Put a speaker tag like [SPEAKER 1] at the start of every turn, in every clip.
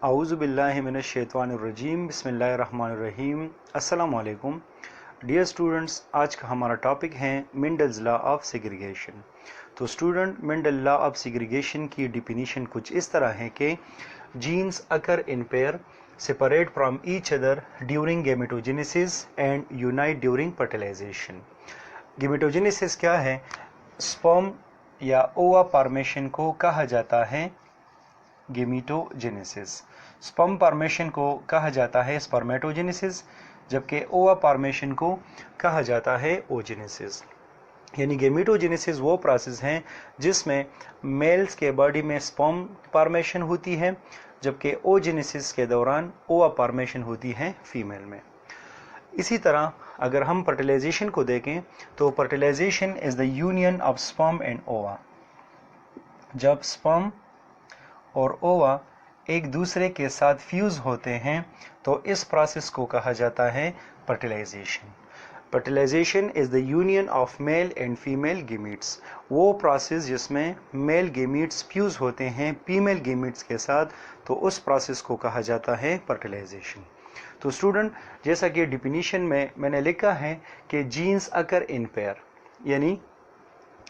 [SPEAKER 1] आऊज़ु बिल्लाहि मिनश शैतानिर रजीम बिस्मिल्लाहिर रहमानिर रहीम। अस्सलामु अलैकुम डियर स्टूडेंट्स, आज का हमारा टॉपिक है मेंडल्स लॉ ऑफ सेग्रीगेशन। तो student, Mendel law of segregation की डिफिनीशन कुछ इस तरह है कि genes occur in pair separate from each other during gametogenesis and unite during fertilisation. Gametogenesis क्या है? स्पर्म या ओवा फॉर्मेशन को कहा जाता है गेमेटोजेनेसिस। स्पर्म फॉर्मेशन को कहा जाता है स्पर्मेटोजेनेसिस, जबकि ओवा फॉर्मेशन को कहा जाता है ओजेनेसिस। यानी गेमेटोजेनेसिस वो प्रोसेस है जिसमें मेल्स के बॉडी में स्पर्म फॉर्मेशन होती है, जबकि ओजेनेसिस के दौरान ओवा फॉर्मेशन होती है फीमेल में। इसी तरह अगर हम फर्टिलाइजेशन को देखें तो fertilisation is the union of sperm and ova. जब स्पर्म और ओवा एक दूसरे के साथ फ्यूज होते हैं तो इस प्रोसेस को कहा जाता है fertilisation. Fertilisation is the union of male and female gametes, वो प्रोसेस जिसमें मेल गेमीट्स फ्यूज होते हैं फीमेल गेमीट्स के साथ, तो उस प्रोसेस को कहा जाता है फर्टिलाइजेशन। तो स्टूडेंट, जैसा कि डिफिनीशन में मैंने लिखा है कि जीन्स अकर इन पेयर, यानी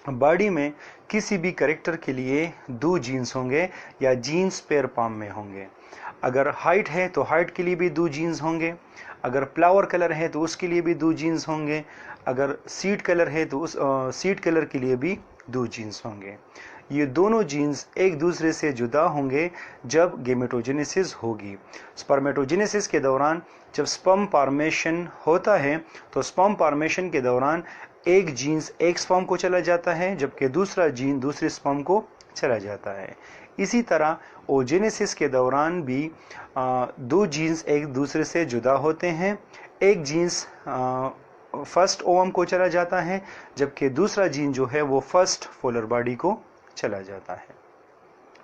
[SPEAKER 1] बॉडी में किसी भी कैरेक्टर के लिए दो जीन्स होंगे या जीन्स पेयर फॉर्म में होंगे। अगर हाइट है तो हाइट के लिए भी दो जीन्स होंगे, अगर फ्लावर कलर है तो उसके लिए भी दो जीन्स होंगे, अगर सीड कलर है तो उस सीड कलर के लिए भी दो जीन्स होंगे। ये दोनों जीन्स एक दूसरे से जुदा होंगे जब गेमेटोजेनेसिस होगी। स्पर्मेटोजेनेसिस के दौरान जब स्पर्म फॉर्मेशन होता है तो स्पर्म फॉर्मेशन के दौरान एक जीन्स एक स्पर्म को चला जाता है, जबकि दूसरा जीन दूसरे स्पर्म को चला जाता है। इसी तरह ओजेनेसिस के दौरान भी दो जीन्स एक दूसरे से जुदा होते हैं। एक जीन्स फर्स्ट ओवम को चला जाता है, जबकि दूसरा जीन जो है वो फर्स्ट फोलर बॉडी को चला जाता है।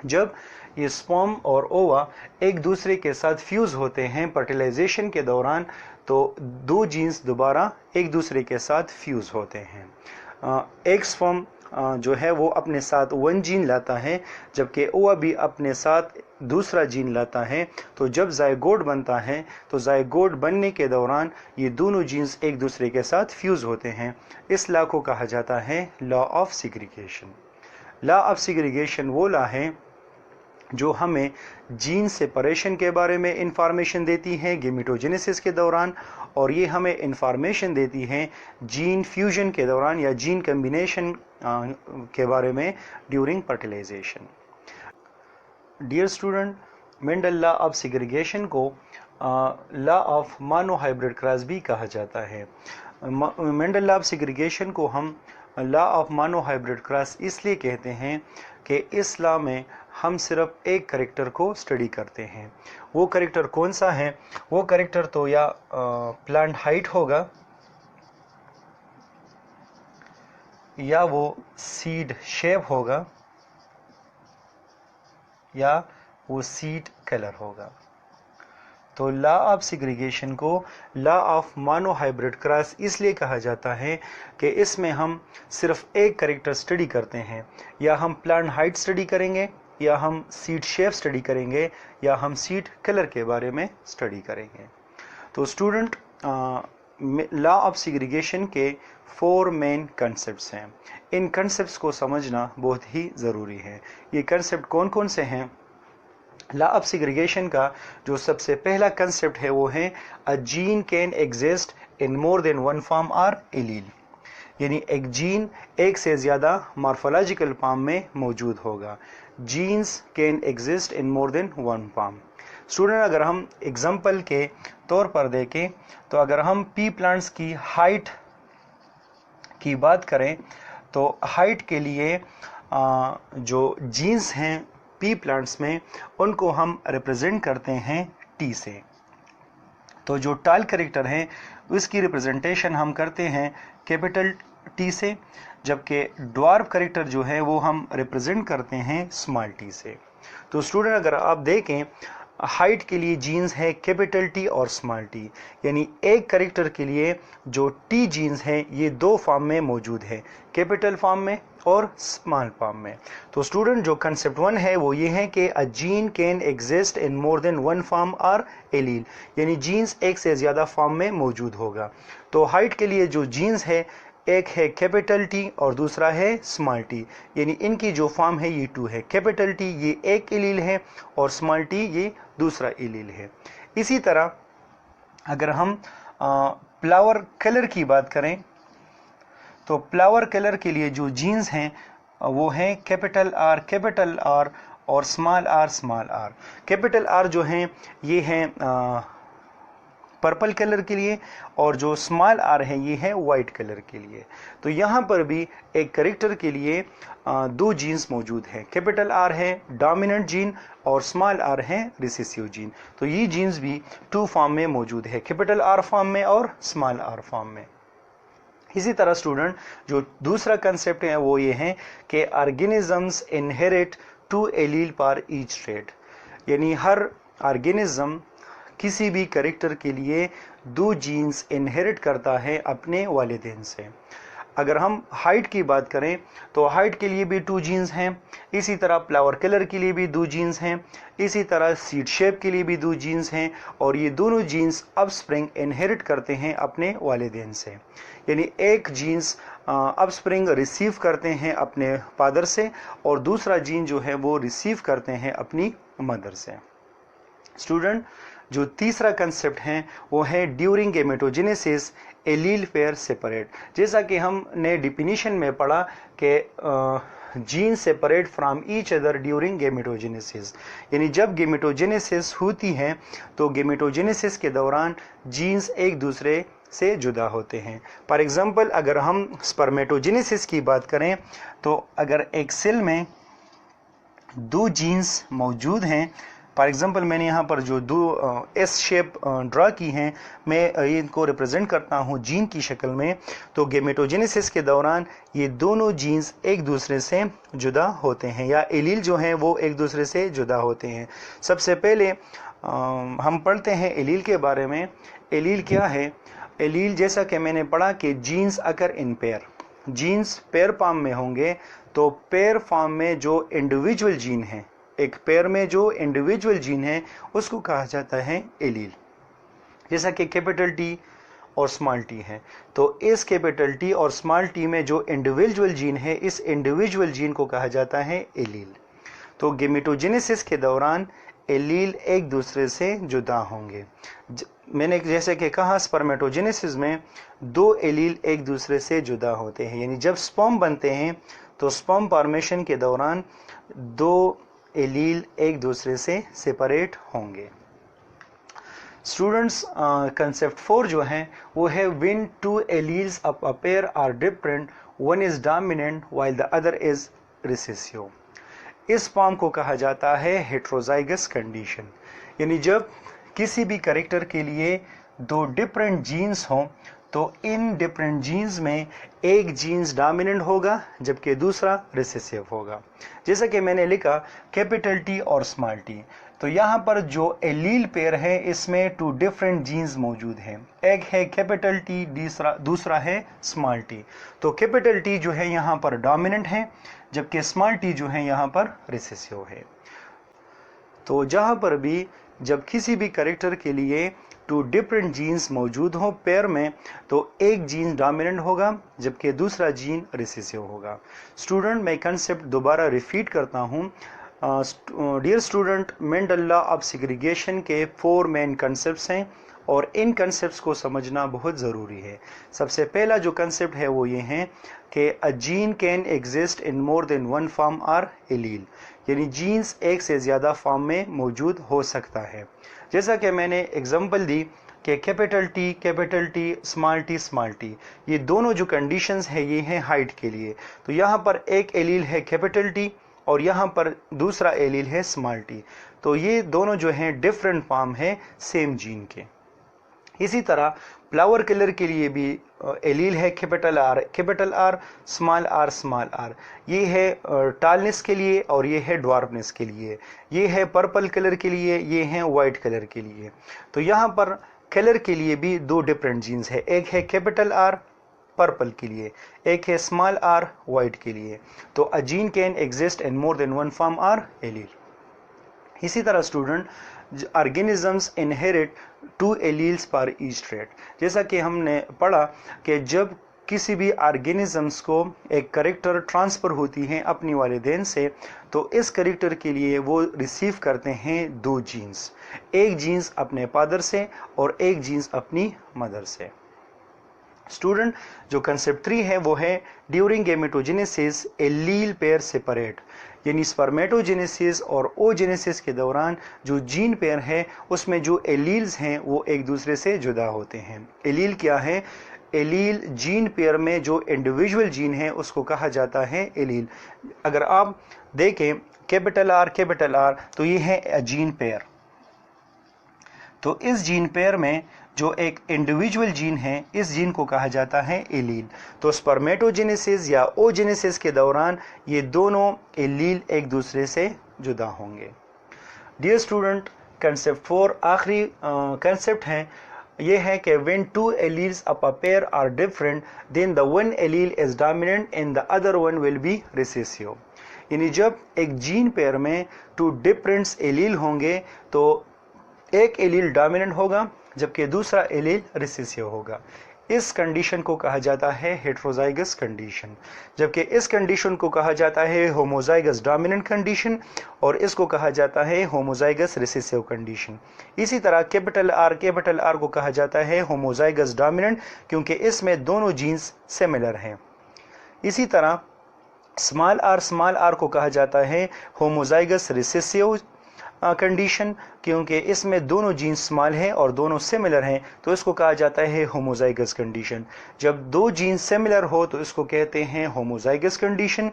[SPEAKER 1] जब ये स्पर्म और ओवा एक दूसरे के साथ फ्यूज होते हैं फर्टिलाइजेशन के दौरान, तो दो जीन्स दोबारा एक दूसरे के साथ फ्यूज होते हैं। एक स्पर्म जो है वो अपने साथ वन जीन लाता है, जबकि ओवा भी अपने साथ दूसरा जीन लाता है। तो जब जायगोट बनता है तो जायगोट बनने के दौरान ये दोनों जीन्स एक दूसरे के साथ फ्यूज होते हैं। इस लॉ को कहा जाता है law of segregation. Law of segregation वो लॉ है जो हमें जीन सेपरेशन के बारे में इंफॉर्मेशन देती है गेमेटोजेनेसिस के दौरान, और ये हमें इंफॉर्मेशन देती है जीन फ्यूजन के दौरान या जीन कम्बिनेशन के बारे में during fertilisation. Dear student, Mendel law of segregation को लॉ ऑफ मोनोहाइब्रिड क्रॉस भी कहा जाता है। मेंडल लॉ ऑफ सेग्रीगेशन को हम लॉ ऑफ मोनोहाइब्रिड क्रॉस इसलिए कहते हैं कि इस लॉ में हम सिर्फ एक कैरेक्टर को स्टडी करते हैं। वो कैरेक्टर कौन सा है? वो कैरेक्टर तो या प्लांट हाइट होगा, या वो सीड शेप होगा, या वो सीड कलर होगा। तो लॉ ऑफ सेग्रीगेशन को लॉ ऑफ मोनोहाइब्रिड क्रॉस इसलिए कहा जाता है कि इसमें हम सिर्फ एक कैरेक्टर स्टडी करते हैं। या हम प्लांट हाइट स्टडी करेंगे, या हम सीड शेप स्टडी करेंगे, या हम सीड कलर के बारे में स्टडी करेंगे। तो स्टूडेंट, लॉ ऑफ सेग्रीगेशन के 4 मेन कंसेप्ट्स हैं। इन कंसेप्ट्स को समझना बहुत ही ज़रूरी है। ये कंसेप्ट कौन कौन से हैं? लॉ ऑफ सेग्रीगेशन का जो सबसे पहला कंसेप्ट है वो है a gene can exist in more than one form और एलील, यानी एक जीन एक से ज़्यादा मॉर्फोलॉजिकल फॉर्म में मौजूद होगा। Genes can exist in more than one form. Student, अगर हम एग्जाम्पल के तौर पर देखें तो अगर हम पी प्लांट्स की हाइट की बात करें तो हाइट के लिए जो जीन्स हैं पी प्लांट्स में उनको हम रिप्रेजेंट करते हैं टी से। तो जो टाल कैरेक्टर है उसकी रिप्रेजेंटेशन हम करते हैं कैपिटल टी से, जबकि ड्वार्फ कैरेक्टर जो है वो हम रिप्रेजेंट करते हैं स्मॉल टी से। तो स्टूडेंट, अगर आप देखें हाइट के लिए जीन्स है कैपिटल टी और स्मॉल टी, यानी एक कैरेक्टर के लिए जो टी जीन्स हैं ये दो फॉर्म में मौजूद है, कैपिटल फॉर्म में और स्मॉल फॉर्म में। तो स्टूडेंट जो कंसेप्ट 1 है वो ये है कि a gene can exist in more than one form और एलील, यानी जीन्स एक से ज़्यादा फॉर्म में मौजूद होगा। तो हाइट के लिए जो जीन्स है एक है कैपिटल टी और दूसरा है स्मॉल टी, यानी इनकी जो फॉर्म है ये 2 है, कैपिटल टी ये एक एलील है और स्मॉल टी ये दूसरा एलील है। इसी तरह अगर हम फ्लावर कलर की बात करें तो फ्लावर कलर के लिए जो जीन्स हैं वो हैं कैपिटल आर और स्मॉल आर। कैपिटल आर जो हैं ये हैं पर्पल कलर के लिए और जो स्मॉल आर है ये है वाइट कलर के लिए। तो यहाँ पर भी एक कैरेक्टर के लिए 2 जीन्स मौजूद हैं, कैपिटल आर है डोमिनेंट जीन और स्मॉल आर है रिसेसिव जीन। तो ये जीन्स भी 2 फॉर्म में मौजूद है, कैपिटल आर फॉर्म में और स्मॉल आर फॉर्म में। इसी तरह स्टूडेंट जो दूसरा कंसेप्ट है वो ये है कि ऑर्गेनिजम्स इनहेरिट 2 एलील पर ईच ट्रेट, यानी हर ऑर्गेनिज्म किसी भी कैरेक्टर के लिए 2 जीन्स इनहेरिट करता है अपने वालिदैन से। अगर हम हाइट की बात करें तो हाइट के लिए भी 2 जीन्स हैं, इसी तरह फ्लावर कलर के लिए भी 2 जीन्स हैं, इसी तरह सीड शेप के लिए भी 2 जीन्स हैं और ये दोनों जीन्स ऑफस्प्रिंग इनहेरिट करते हैं अपने वालिदैन से, यानी एक जीन्स ऑफस्प्रिंग रिसीव करते हैं अपने फादर से और दूसरा जीन जो है वो रिसीव करते हैं अपनी मदर से। स्टूडेंट जो तीसरा कंसेप्ट है वो है during gametogenesis allele pair separate. जैसा कि हमने डिफिनीशन में पढ़ा कि gene separate from each other during gametogenesis, यानी जब गैमेटोजेनेसिस होती है तो गैमेटोजेनेसिस के दौरान जीन्स एक दूसरे से जुदा होते हैं। फॉर एग्जांपल अगर हम स्पर्मेटोजेनेसिस की बात करें तो अगर एक सेल में 2 जीन्स मौजूद हैं, फॉर एग्जांपल मैंने यहाँ पर जो 2 एस शेप ड्रा की हैं, मैं इनको रिप्रेजेंट करता हूँ जीन की शक्ल में। तो गैमेटोजेनेसिस के दौरान ये दोनों जीन्स एक दूसरे से जुदा होते हैं या एलील जो हैं वो एक दूसरे से जुदा होते हैं। सबसे पहले हम पढ़ते हैं एलील के बारे में। एलील क्या है? एलील जैसा कि मैंने पढ़ा कि genes occur in pair, genes pair form में होंगे, तो पेयर फॉर्म में जो इंडिविजुअल जीन है, एक पेयर में जो इंडिविजुअल जीन है उसको कहा जाता है एलील। जैसा कि कैपिटल टी और स्मॉल टी है, तो इस कैपिटल टी और स्मॉल टी में जो इंडिविजुअल जीन है इस इंडिविजुअल जीन को कहा जाता है एलील। तो गैमेटोजेनेसिस के दौरान एलील एक दूसरे से जुदा होंगे। मैंने जैसे कि कहा स्पर्मेटोजेनेसिस में 2 एलील एक दूसरे से जुदा होते हैं, यानी जब स्पर्म बनते हैं तो स्पर्म फॉर्मेशन के दौरान 2 एलील एक दूसरे से सेपरेट होंगे। स्टूडेंट्स कंसेप्ट 4 जो है वो है when 2 alleles of a pair are different, one is dominant while the other is recessive. इस फॉर्म को कहा जाता है हेट्रोजाइगस कंडीशन, यानी जब किसी भी कैरेक्टर के लिए 2 डिफरेंट जीन्स हों तो इन डिफरेंट जीन्स में एक जीन्स डोमिनेंट होगा जबकि दूसरा रिसेसिव होगा। जैसा कि मैंने लिखा कैपिटल टी और स्मॉल टी, तो यहाँ पर जो एलील पेयर है इसमें 2 डिफरेंट जीन्स मौजूद हैं, एक है कैपिटल टी, दूसरा है स्मॉल टी। तो कैपिटल टी जो है यहाँ पर डोमिनेंट है जबकि स्मॉल टी जो है यहाँ पर रिसेसिव है। तो जहाँ पर भी जब किसी भी कैरेक्टर के लिए 2 डिफरेंट जीन्स मौजूद हों पेयर में तो एक जीन डोमिनेंट होगा जबकि दूसरा जीन रिसेसिव होगा। स्टूडेंट मैं कंसेप्ट दोबारा रिपीट करता हूँ। Dear student, Mendel law of segregation के 4 मेन कंसेप्ट्स हैं और इन कंसेप्ट्स को समझना बहुत ज़रूरी है। सबसे पहला जो कंसेप्ट है वो ये है कि a gene can exist in more than one form R allele, यानी जीन्स एक से ज़्यादा फॉर्म में मौजूद हो सकता है। जैसा कि मैंने एग्जांपल दी कि कैपिटल टी, स्मॉल टी, ये दोनों जो कंडीशंस है ये हैं हाइट के लिए। तो यहाँ पर एक एलील है कैपिटल टी और यहाँ पर दूसरा एलील है स्मॉल टी, तो ये दोनों जो हैं डिफरेंट फॉर्म है सेम जीन के। इसी तरह फ्लावर कलर के लिए भी एलील है कैपिटल आर, स्मॉल आर। ये है टालनेस के लिए और ये है ड्वार्फनेस के लिए। ये है पर्पल कलर के लिए, ये है वाइट कलर के लिए। तो यहाँ पर कलर के लिए भी दो डिफरेंट जीन्स है, एक है कैपिटल आर पर्पल के लिए, एक है स्मॉल आर वाइट के लिए। तो a gene can exist in more than one form R allele. इसी तरह स्टूडेंट, ऑर्गेनिजम्स इनहेरिट 2 एलील्स पर ईच ट्रेट। जैसा कि हमने पढ़ा कि जब किसी भी ऑर्गेनिजम्स को एक कैरेक्टर ट्रांसफर होती है अपनी वालिदैन से, तो इस कैरेक्टर के लिए वो रिसीव करते हैं 2 जीन्स, एक जीन्स अपने फादर से और एक जीन्स अपनी मदर से। स्टूडेंट, जो कंसेप्ट 3 है वो है during gametogenesis allele pair separate, यानी स्पर्मेटोजेनेसिस और ओजेनेसिस के दौरान जो जीन पेयर है उसमें जो एलील्स हैं वो एक दूसरे से जुदा होते हैं। एलील क्या है? एलील जीन पेयर में जो इंडिविजुअल जीन है उसको कहा जाता है एलील। अगर आप देखें कैपिटल आर तो ये है जीन पेयर। तो इस जीन पेयर में जो एक इंडिविजुअल जीन है, इस जीन को कहा जाता है एलील। तो स्पर्मेटोजेनेसिस या ओजेनेसिस के दौरान ये दोनों एलील एक दूसरे से जुदा होंगे। डियर स्टूडेंट, कंसेप्ट 4 आखिरी कंसेप्ट है, ये है कि when 2 alleles of a pair are different, then the one allele is dominant and the other one will be recessive। यानी जब एक जीन पेयर में 2 डिफरेंट एलील होंगे तो एक एलील डोमिनेंट होगा जबकि दूसरा एलील रिसेसिव होगा। इस कंडीशन को कहा जाता है हेट्रोजाइगस कंडीशन, जबकि इस कंडीशन को कहा जाता है होमोजाइगस डोमिनेंट कंडीशन और इसको कहा जाता है होमोजाइगस रिसेसिव कंडीशन। इसी तरह कैपिटल आर को कहा जाता है होमोजाइगस डोमिनेंट क्योंकि इसमें दोनों जीन्स सिमिलर हैं। इसी तरह स्मॉल आर को कहा जाता है होमोजाइगस रिसेसिव कंडीशन क्योंकि इसमें दोनों जीन्स स्मॉल हैं और दोनों सिमिलर हैं, तो इसको कहा जाता है होमोजाइगस कंडीशन। जब 2 जीन्स सिमिलर हो तो इसको कहते हैं होमोजाइगस कंडीशन,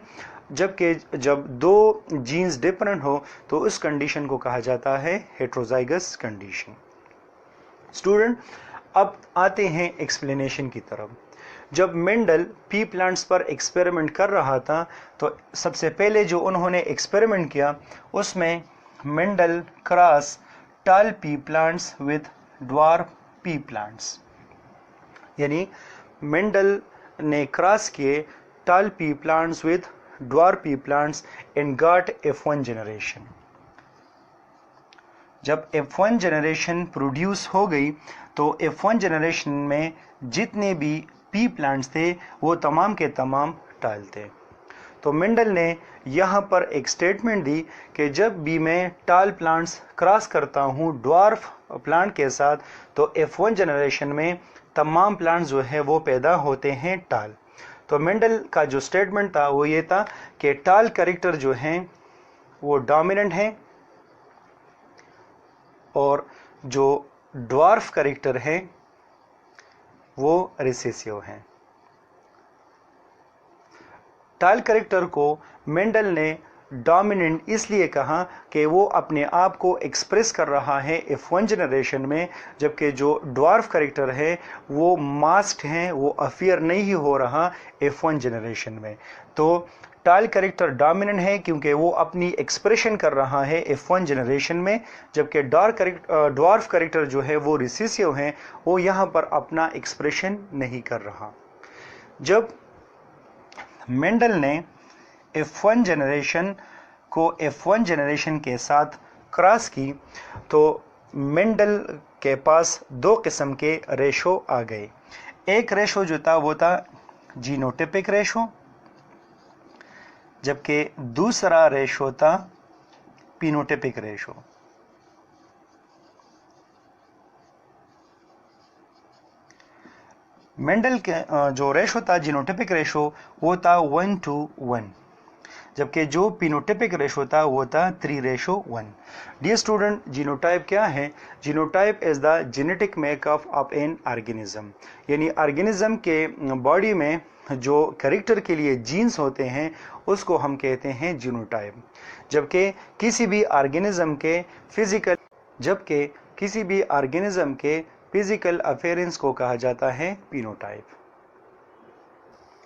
[SPEAKER 1] जबकि जब 2 जीन्स डिफरेंट हो तो इस कंडीशन को कहा जाता है हेट्रोजाइगस कंडीशन। स्टूडेंट, अब आते हैं एक्सप्लेनेशन की तरफ। जब मेंडल पी प्लांट्स पर एक्सपेरिमेंट कर रहा था तो सबसे पहले जो उन्होंने एक्सपेरिमेंट किया उसमें Mendel cross toll P plants with dwarf P plants, यानी मेंडल ने क्रॉस किए toll P plants with dwarf P plants and got F1 generation. जब F1 जनरेशन प्रोड्यूस हो गई तो F1 जनरेशन में जितने भी पी प्लांट्स थे वो तमाम के तमाम टॉल थे। तो मेंडल ने यहाँ पर एक स्टेटमेंट दी कि जब भी मैं टॉल प्लांट्स क्रॉस करता हूँ ड्वार्फ प्लांट के साथ तो F1 जनरेशन में तमाम प्लांट्स जो है वो पैदा होते हैं टॉल। तो मेंडल का जो स्टेटमेंट था वो ये था कि टॉल कैरेक्टर जो हैं वो डोमिनेंट हैं और जो ड्वार्फ कैरेक्टर हैं वो रिसेसिव हैं। टॉल कैरेक्टर को मेंडल ने डोमिनेंट इसलिए कहा कि वो अपने आप को एक्सप्रेस कर रहा है F1 जनरेशन में, जबकि जो ड्वार्फ कैरेक्टर है वो मास्क्ड हैं, वो अफियर नहीं हो रहा F1 जनरेशन में। तो टॉल कैरेक्टर डोमिनेंट है क्योंकि वो अपनी एक्सप्रेशन कर रहा है F1 जनरेशन में, जबकि ड्वार्फ कैरेक्टर जो है वो रिसेसिव हैं, वो यहाँ पर अपना एक्सप्रेशन नहीं कर रहा। जब मेंडल ने F1 जनरेशन को F1 जनरेशन के साथ क्रॉस की तो मेंडल के पास 2 किस्म के रेशो आ गए। एक रेशो जो था वो था जीनोटिपिक रेशो, जबकि दूसरा रेशो था पीनोटिपिक रेशो। मेंडल के जो रेशो था जीनोटिपिक रेशो वो था 1:1, जबकि जो पीनोटिपिक रेशो था वो था 3:1। डियर स्टूडेंट, जीनोटाइप क्या है? Genotype is the genetic makeup of an organism, यानी ऑर्गेनिज्म के बॉडी में जो कैरेक्टर के लिए जीन्स होते हैं उसको हम कहते हैं जीनोटाइप। जबकि किसी भी ऑर्गेनिज्म के फिजिकल अपेयरेंस को कहा जाता है फिनोटाइप।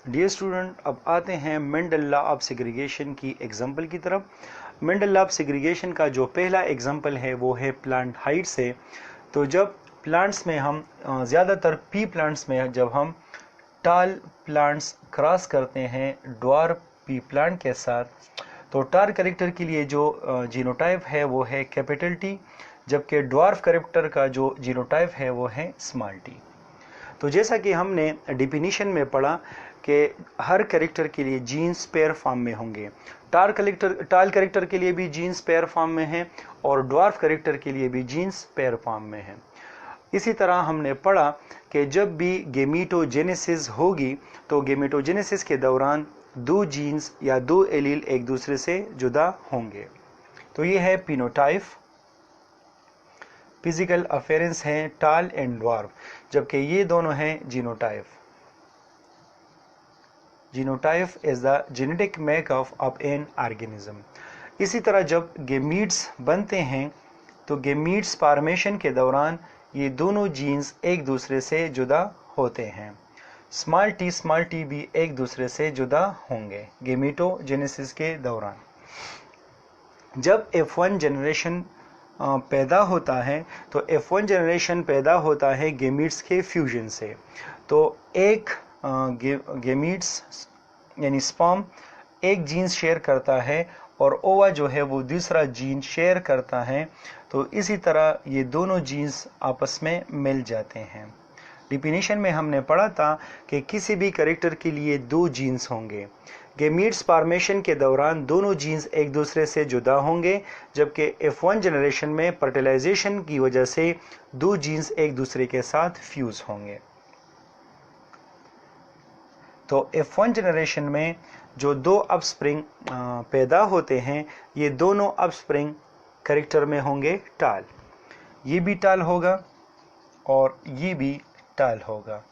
[SPEAKER 1] डियर स्टूडेंट, अब आते हैं मेंडल लॉ ऑफ सेग्रीगेशन की एग्जाम्पल की तरफ। मेंडल लॉ ऑफ सेग्रीगेशन का जो पहला एग्जाम्पल है वो है प्लांट हाइट से। तो जब प्लांट्स में हम ज़्यादातर पी प्लांट्स में जब हम टाल प्लांट्स क्रॉस करते हैं ड्वार्फ पी प्लांट के साथ, तो टाल कैरेक्टर के लिए जो जीनोटाइप है वो है कैपिटल टी, जबकि ड्वार्फ कैरेक्टर का जो जीनोटाइप है वो है स्मॉल टी। तो जैसा कि हमने डिफिनीशन में पढ़ा कि हर कैरेक्टर के लिए जीन्स पेयर फॉर्म में होंगे। टाल कैरेक्टर के लिए भी जीन्स पेयर फॉर्म में है और ड्वार्फ कैरेक्टर के लिए भी जीन्स पेयर फॉर्म में है। इसी तरह हमने पढ़ा कि जब भी गेमीटोजेनेसिस होगी तो गेमीटोजेनेसिस के दौरान दो जीन्स या दो एलील एक दूसरे से जुदा होंगे। तो ये है फिनोटाइप। फिजिकल अपेयरेंस है टाल एंड ड्वार्फ, जबकि ये दोनों हैं genotype. Genotype is the genetic makeup of an organism. इसी तरह जब गेमीट्स बनते हैं तो गेमीट्स फॉर्मेशन के दौरान ये दोनों जीन्स एक दूसरे से जुदा होते हैं। स्मॉल टी भी एक दूसरे से जुदा होंगे गेमीटोजेनेसिस के दौरान। जब F1 जनरेशन पैदा होता है तो F1 जनरेशन पैदा होता है गेमीट्स के फ्यूजन से। तो एक गेमीट्स यानी स्पर्म एक जीन शेयर करता है और ओवा जो है वो दूसरा जीन शेयर करता है। तो इसी तरह ये दोनों जीन्स आपस में मिल जाते हैं। डिफिनीशन में हमने पढ़ा था कि किसी भी कैरेक्टर के लिए दो जीन्स होंगे। गेमीट्स फॉर्मेशन के दौरान दोनों जीन्स एक दूसरे से जुदा होंगे, जबकि F1 जनरेशन में फर्टिलाइजेशन की वजह से दो जीन्स एक दूसरे के साथ फ्यूज होंगे। तो F1 जनरेशन में जो दो अपस्प्रिंग पैदा होते हैं, ये दोनों अपस्प्रिंग कैरेक्टर में होंगे टाल। ये भी टाल होगा और ये भी टाल होगा,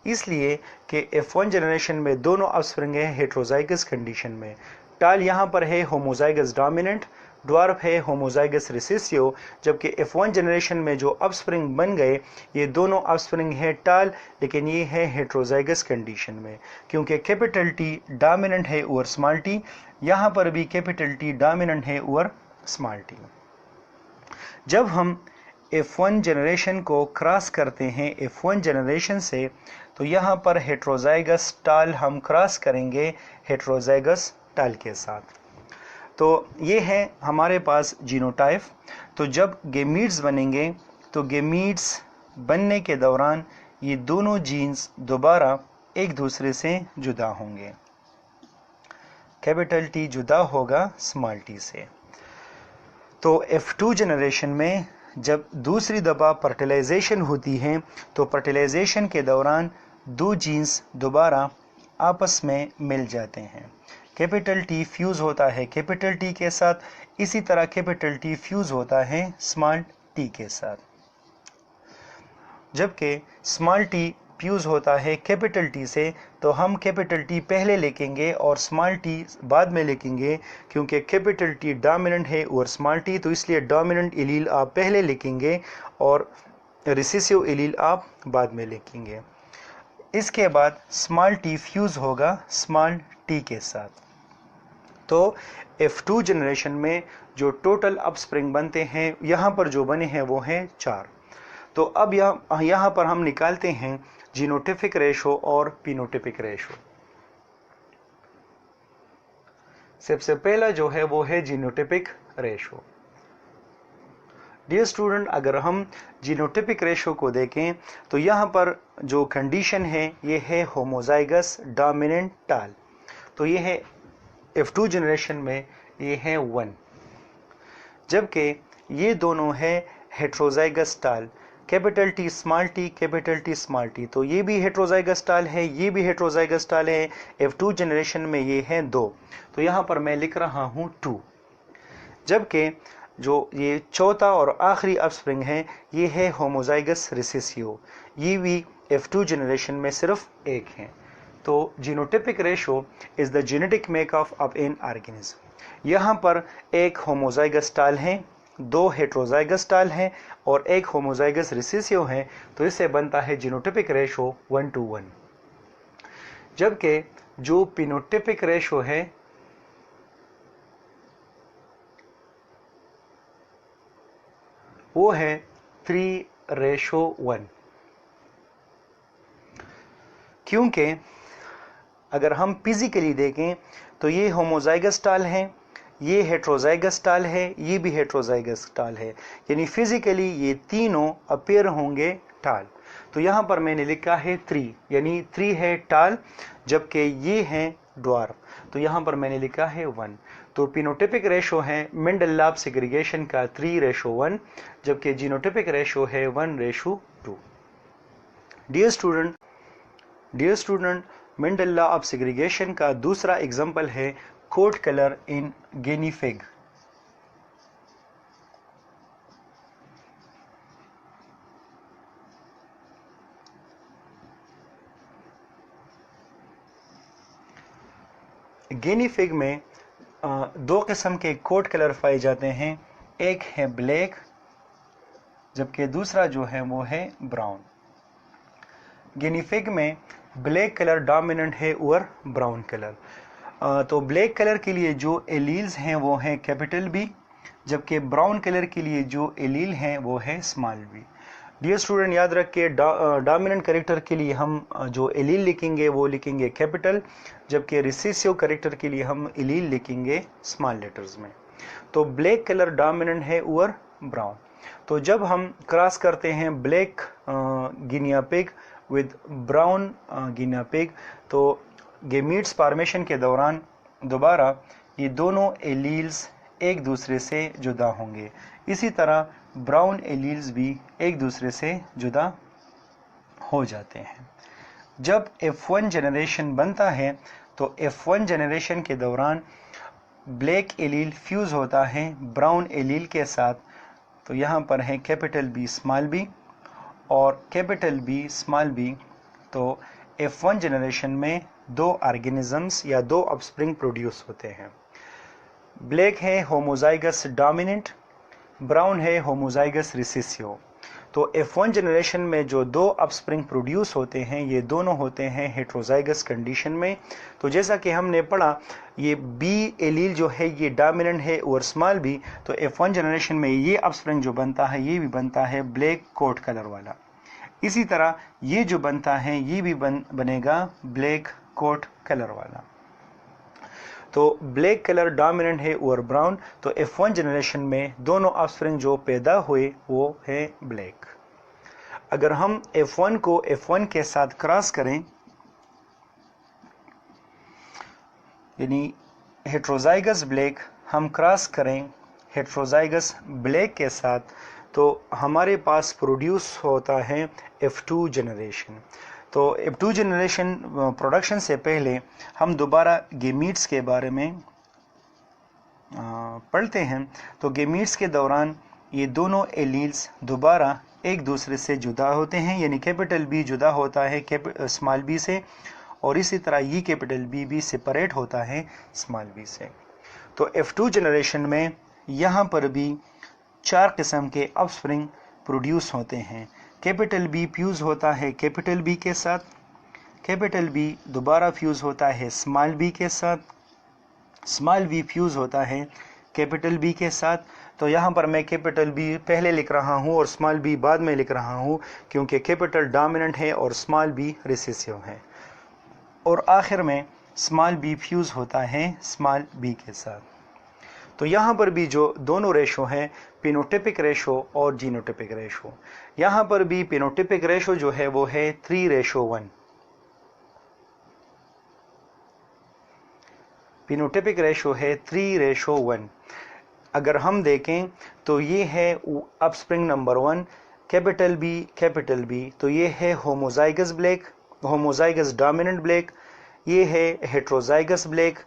[SPEAKER 1] इसलिए कि F1 जनरेशन में दोनों ऑफस्प्रिंग है हेट्रोजाइगस कंडीशन में। टाल यहाँ पर है होमोजाइगस डोमिनेंट, ड्वार्फ है होमोजाइगस रिसेसिव, जबकि F1 जनरेशन में जो ऑफस्प्रिंग बन गए ये दोनों ऑफस्प्रिंग है टाल, लेकिन ये है हेट्रोजाइगस कंडीशन में, क्योंकि कैपिटल टी डोमिनेंट है ओवर स्मॉल टी। यहाँ पर भी कैपिटल टी डोमिनेंट है ओवर स्मॉल टी। जब हम F1 जनरेशन को क्रॉस करते हैं F1 जनरेशन से, तो यहाँ पर हेट्रोजाइगस टाल हम क्रॉस करेंगे हेट्रोजाइगस टाल के साथ। तो ये है हमारे पास जीनोटाइप। तो जब गेमीट्स बनेंगे तो गेमीट्स बनने के दौरान ये दोनों जीन्स दोबारा एक दूसरे से जुदा होंगे। कैपिटल टी जुदा होगा स्मॉल टी से। तो F2 जनरेशन में जब दूसरी दफ़ा फर्टिलाइजेशन होती है तो फर्टिलाइजेशन के दौरान दो जीन्स दोबारा आपस में मिल जाते हैं। कैपिटल टी फ्यूज होता है कैपिटल टी के साथ, इसी तरह कैपिटल टी फ्यूज होता है स्मॉल टी के साथ। जबकि स्मॉल टी फ्यूज होता है कैपिटल टी से, तो हम कैपिटल टी पहले लिखेंगे और स्मॉल टी बाद में लिखेंगे, क्योंकि कैपिटल टी डोमिनेंट है और स्मॉल टी, तो इसलिए डोमिनेंट एलील आप पहले लिखेंगे और रिसेसिव एलील आप बाद में लिखेंगे। इसके बाद स्मॉल टी फ्यूज होगा स्मॉल टी के साथ। तो F2 जनरेशन में जो टोटल अपस्प्रिंग बनते हैं, यहाँ पर जो बने हैं वो हैं 4। तो अब यहाँ पर हम निकालते हैं जीनोटिपिक रेशो और फिनोटिपिक रेशो। सबसे पहला जो है वो है जीनोटिपिक रेशो। डियर स्टूडेंट, अगर हम जीनोटिपिक रेशो को देखें तो यहाँ पर जो कंडीशन है ये है होमोजाइगस डोमिनेंट टाल। तो ये है F2 जनरेशन में ये है 1, जबकि ये दोनों है हेट्रोजाइगस टाल, capital T small T capital T small T. तो ये भी हेट्रोजाइगस टाल है, ये भी हेट्रोजाइगस टाल है। F2 जनरेशन में ये है 2, तो यहाँ पर मैं लिख रहा हूँ 2। जबकि जो ये चौथा और आखिरी ऑफस्प्रिंग है ये है होमोजाइगस रिसेसिव, ये भी F2 जनरेशन में सिर्फ 1 है। तो genotypic ratio is the genetic makeup of an organism. यहाँ पर एक होमोजाइगस टाल है, दो हेट्रोजाइगस टाल हैं और एक होमोजाइगस रिसेसिव है, तो इससे बनता है जीनोटिपिक रेशो 1:1। जबकि जो पिनोटिपिक रेशो है वो है 3:1, क्योंकि अगर हम फिजिकली देखें तो ये होमोजाइगस टाल है, ये हेट्रोजाइगस टाल है, ये भी हेट्रोजाइगस टाल है, यानी फिजिकली ये तीनों अपीयर होंगे टाल। तो यहाँ पर मैंने लिखा है 3, यानी 3 है टाल, जबकि ये है ड्वार्फ, तो यहाँ पर मैंने लिखा है 1। तो पिनोटिपिक रेशो है मेंडल-लैब सेग्रीगेशन का 3:1, जबकि जीनोटिपिक रेशो है 1:2। डियर स्टूडेंट, मेंडल-लैब सेग्रीगेशन का दूसरा एग्जाम्पल है coat colour in guinea pig. Guinea pig में दो किस्म के कोट कलर पाए जाते हैं, एक है ब्लैक जबकि दूसरा जो है वो है ब्राउन। गिनी फिग में ब्लैक कलर डोमिनेंट है और ब्राउन कलर। तो ब्लैक कलर के लिए जो एलील्स हैं वो हैं कैपिटल बी, जबकि ब्राउन कलर के लिए जो एलील हैं वो है स्मॉल बी। डियर स्टूडेंट, याद रख के डोमिनेंट कैरेक्टर के लिए हम जो एलील लिखेंगे वो लिखेंगे कैपिटल, जबकि रिसेसिव कैरेक्टर के लिए हम एलील लिखेंगे स्मॉल लेटर्स में। तो ब्लैक कलर डोमिनेंट है और ब्राउन। तो जब हम क्रॉस करते हैं black Guinea pig with brown Guinea pig, तो गेमीट्स फॉर्मेशन के दौरान दोबारा ये दोनों एलील्स एक दूसरे से जुदा होंगे। इसी तरह ब्राउन एलील्स भी एक दूसरे से जुदा हो जाते हैं। जब F1 जनरेशन बनता है तो F1 जनरेशन के दौरान ब्लैक एलील फ्यूज होता है ब्राउन एलील के साथ। तो यहाँ पर है कैपिटल बी स्मॉल बी और कैपिटल बी स्मॉल बी। तो F1 जनरेशन में दो ऑर्गेनिजम्स या दो ऑफस्प्रिंग प्रोड्यूस होते हैं। ब्लैक है होमोजाइगस डोमिनेंट, ब्राउन है होमोजाइगस रिसेसिव। तो F1 जनरेशन में जो दो ऑफस्प्रिंग प्रोड्यूस होते हैं ये दोनों होते हैं हेट्रोजाइगस कंडीशन में। तो जैसा कि हमने पढ़ा ये बी एलील जो है ये डोमिनेंट है और स्मॉल बी, तो F1 जनरेशन में ये ऑफस्प्रिंग जो बनता है ये भी बनता है ब्लैक कोट कलर वाला। इसी तरह ये जो बनता है ये भी बनेगा ब्लैक कोट कलर वाला। तो ब्लैक कलर डोमिनेंट है और ब्राउन, तो F1 जनरेशन में दोनों ऑफस्प्रिंग जो पैदा हुए वो है ब्लैक। अगर हम F1 को F1 के साथ क्रॉस करें, यानी हेट्रोजाइगस ब्लैक हम क्रॉस करें हेट्रोजाइगस ब्लैक के साथ, तो हमारे पास प्रोड्यूस होता है F2 जनरेशन। तो F2 जनरेशन प्रोडक्शन से पहले हम दोबारा गेमीट्स के बारे में पढ़ते हैं। तो गेमीट्स के दौरान ये दोनों एलील्स दोबारा एक दूसरे से जुदा होते हैं, यानी कैपिटल बी जुदा होता है स्मॉल बी से, और इसी तरह ये कैपिटल बी भी सेपरेट होता है स्मॉल बी से। तो F2 जनरेशन में यहाँ पर भी 4 किस्म के ऑफस्प्रिंग प्रोड्यूस होते हैं। कैपिटल बी फ्यूज होता है कैपिटल बी के साथ, कैपिटल बी दोबारा फ्यूज होता है स्मॉल बी के साथ, स्मॉल बी फ्यूज होता है कैपिटल बी के साथ। तो यहाँ पर मैं कैपिटल बी पहले लिख रहा हूँ और स्मॉल बी बाद में लिख रहा हूँ, क्योंकि कैपिटल डोमिनेंट है और स्मॉल बी रिसेसिव है। और आखिर में स्मॉल बी फ्यूज होता है स्मॉल बी के साथ। तो यहाँ पर भी जो दोनों रेशो हैं पिनोटिपिक रेशो और जीनोटिपिक रेशो, यहाँ पर भी पिनोटिपिक रेशो जो है वो है 3:1। पिनोटिपिक रेशो है 3:1। अगर हम देखें तो ये है ऑफस्प्रिंग नंबर 1 कैपिटल बी, तो ये है homozygous black, homozygous dominant black, ये है हेट्रोजाइगस ब्लैक,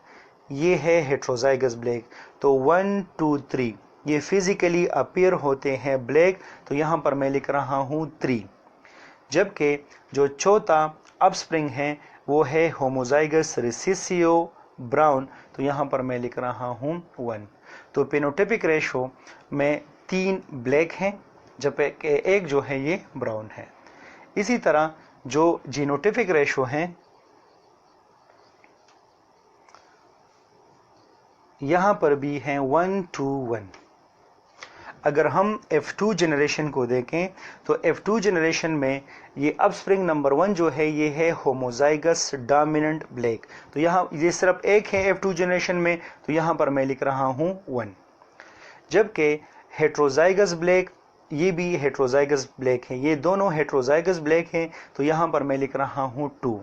[SPEAKER 1] ये है हेट्रोजाइगस ब्लैक। तो 1 2 3 ये फिजिकली अपीयर होते हैं ब्लैक, तो यहाँ पर मैं लिख रहा हूँ 3। जबकि जो चौथा अपस्प्रिंग है वो है होमोजाइगस रिसेसिव ब्राउन, तो यहाँ पर मैं लिख रहा हूँ 1। तो पिनोटिपिक रेशो में 3 ब्लैक हैं, जबकि एक जो है ये ब्राउन है। इसी तरह जो जीनोटिपिक रेशो हैं, यहां पर भी हैं 1:1। अगर हम F2 जनरेशन को देखें तो F2 जनरेशन में ये अपस्प्रिंग नंबर 1 जो है ये है होमोजाइगस डोमिनेंट ब्लैक। तो यहाँ ये सिर्फ एक है F2 जनरेशन में, तो यहाँ पर मैं लिख रहा हूँ 1। जबकि हेट्रोजाइगस ब्लैक, ये भी हेट्रोजाइगस ब्लैक है, ये दोनों हेट्रोजाइगस ब्लैक हैं, तो यहाँ पर मैं लिख रहा हूँ 2।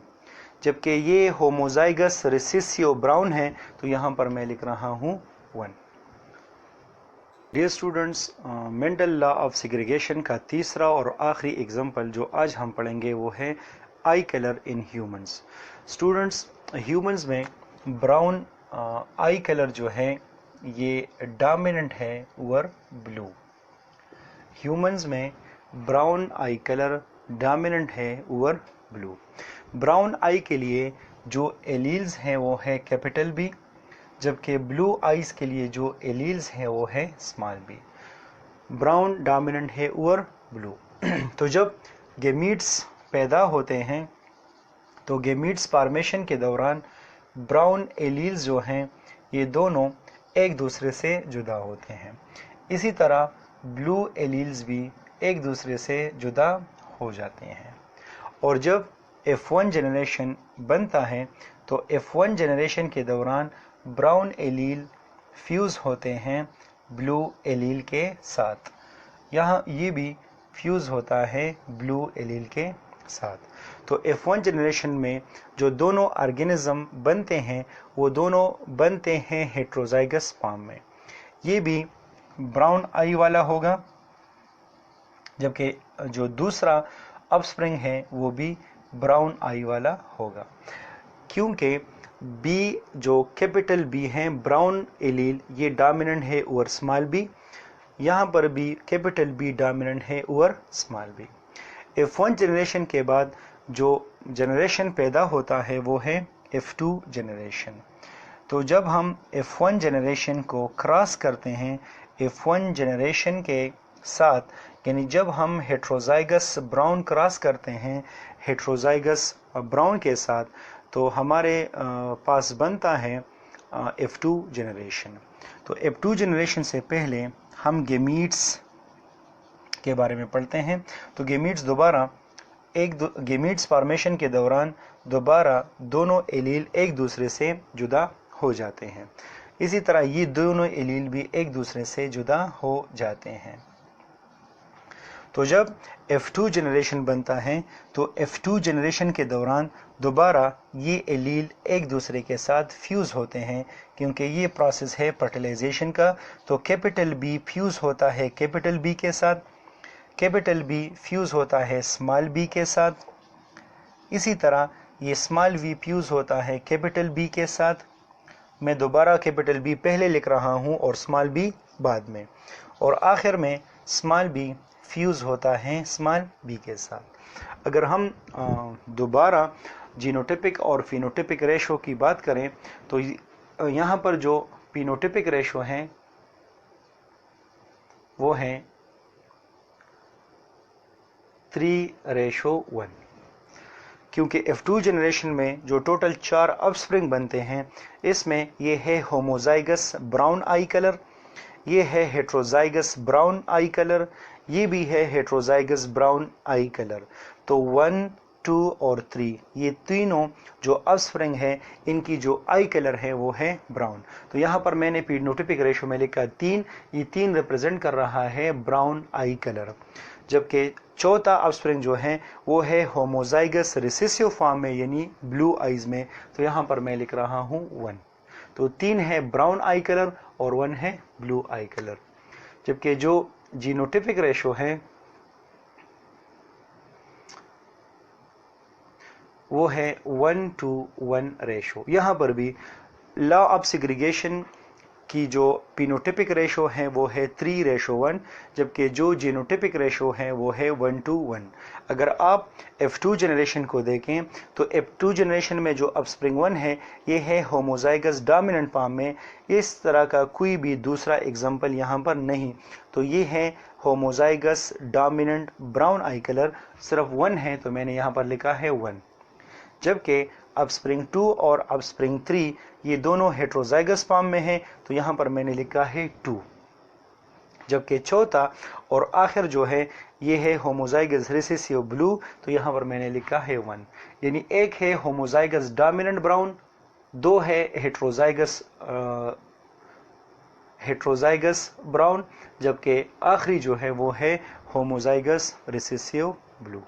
[SPEAKER 1] जबकि ये होमोजाइगस रिसेसिव ब्राउन है, तो यहाँ पर मैं लिख रहा हूँ 1। Dear students, Mendel law of segregation का तीसरा और आखिरी एग्जाम्पल जो आज हम पढ़ेंगे वो है आई colour in humans. Students, humans में ब्राउन आई कलर जो है ये डोमिनेंट है ओवर ब्लू। ह्यूमंस में ब्राउन आई कलर डोमिनेंट है ओवर ब्लू। ब्राउन आई के लिए जो एलील्स हैं वो है कैपिटल बी, जबकि ब्लू आइज के लिए जो एलील्स हैं वो है स्मॉल बी। ब्राउन डोमिनेंट है ओवर ब्लू। तो जब गेमीट्स पैदा होते हैं तो गेमीट्स फॉर्मेशन के दौरान ब्राउन एलील्स जो हैं ये दोनों एक दूसरे से जुदा होते हैं। इसी तरह ब्लू एलील्स भी एक दूसरे से जुदा हो जाते हैं। और जब F1 जनरेशन बनता है तो F1 जनरेशन के दौरान ब्राउन एलील फ्यूज़ होते हैं ब्लू एलील के साथ। यहाँ ये भी फ्यूज़ होता है ब्लू एलील के साथ। तो F1 जनरेशन में जो दोनों ऑर्गेनिज्म बनते हैं वो दोनों बनते हैं हेट्रोजाइगस फॉर्म में। ये भी ब्राउन आई वाला होगा, जबकि जो दूसरा अपस्प्रिंग है वो भी ब्राउन आई वाला होगा। क्योंकि बी जो कैपिटल बी है ब्राउन एलील ये डोमिनेंट है ओवर स्मॉल बी, यहाँ पर भी कैपिटल बी डोमिनेंट है over small B. F1 generation के बाद जो जनरेशन पैदा होता है वो है F2 जनरेशन। तो जब हम F1 जनरेशन को क्रॉस करते हैं F1 जनरेशन के साथ, यानी जब हम हेट्रोजाइगस ब्राउन क्रॉस करते हैं हेट्रोजाइगस ब्राउन के साथ, तो हमारे पास बनता है F2 जनरेशन। तो F2 जनरेशन से पहले हम गेमीट्स के बारे में पढ़ते हैं। तो गेमीट्स दोबारा गेमीट्स फॉर्मेशन के दौरान दोबारा दोनों एलील एक दूसरे से जुदा हो जाते हैं। इसी तरह ये दोनों एलील भी एक दूसरे से जुदा हो जाते हैं। तो जब F2 जनरेशन बनता है तो F2 जनरेशन के दौरान दोबारा ये एलील एक दूसरे के साथ फ्यूज़ होते हैं, क्योंकि ये प्रोसेस है फर्टिलाइजेशन का। तो कैपिटल बी फ्यूज़ होता है कैपिटल बी के साथ, कैपिटल बी फ्यूज़ होता है स्मॉल बी के साथ। इसी तरह ये स्मॉल बी फ्यूज़ होता है कैपिटल बी के साथ। मैं दोबारा कैपिटल बी पहले लिख रहा हूँ और स्मॉल बी बाद में, और आखिर में स्मॉल बी फ्यूज़ होता है स्मॉल बी के साथ। अगर हम दोबारा जीनोटिपिक और फिनोटिपिक रेशो की बात करें तो यहाँ पर जो फिनोटिपिक रेशो हैं वो हैं 3:1, क्योंकि F2 जनरेशन में जो टोटल 4 अपस्प्रिंग बनते हैं इसमें ये है होमोजाइगस ब्राउन आई कलर, ये है हेट्रोजाइगस ब्राउन आई कलर, ये भी है हेट्रोजाइगस ब्राउन आई कलर। तो 1, 2 और 3 ये तीनों जो अपस्प्रिंग है इनकी जो आई कलर है वो है ब्राउन। तो यहाँ पर मैंने फिनोटिपिक रेशो में लिखा 3, ये 3 रिप्रेजेंट कर रहा है ब्राउन आई कलर। जबकि चौथा अपस्प्रिंग जो है वो है होमोजाइगस रिसेसिव फॉर्म में यानी ब्लू आइज में, तो यहाँ पर मैं लिख रहा हूँ 1। तो 3 है ब्राउन आई कलर और 1 है ब्लू आई कलर। जबकि जो जीनोटिपिक रेशो है वो है 1:1 रेशो। यहाँ पर भी लॉ ऑफ सेग्रीगेशन کی جو پینوٹیپک ریشو ہے وہ ہے 3:1 جبکہ جو جینوٹیپک ریشو ہے وہ ہے 1:1۔ اگر آپ F2 جنریشن کو دیکھیں تو F2 جنریشن میں جو اپ سپرنگ 1 ہے یہ ہے ہوموزائگس ڈومیننٹ فارم میں، اس طرح کا کوئی بھی دوسرا اگزامپل یہاں پر نہیں، تو یہ ہے ہوموزائگس ڈومیننٹ براؤن آئی کلر، صرف 1 ہے تو میں نے یہاں پر لکھا ہے 1۔ جبکہ اپ سپرنگ 2 اور اپ سپرنگ 3 یہ دونوں ہیٹروزائگس فارم میں ہیں تو یہاں پر میں نے لکھا ہے 2۔ جبکہ چوتھا اور آخر جو ہے یہ ہے ہوموزائگس ریسیسیو بلو تو یہاں پر میں نے لکھا ہے 1۔ یعنی ایک ہے ہوموزائگس ڈومیننٹ براؤن، 2 ہے ہیٹروزائگس براؤن، جبکہ آخری جو ہے وہ ہے ہوموزائگس ریسیسیو بلو۔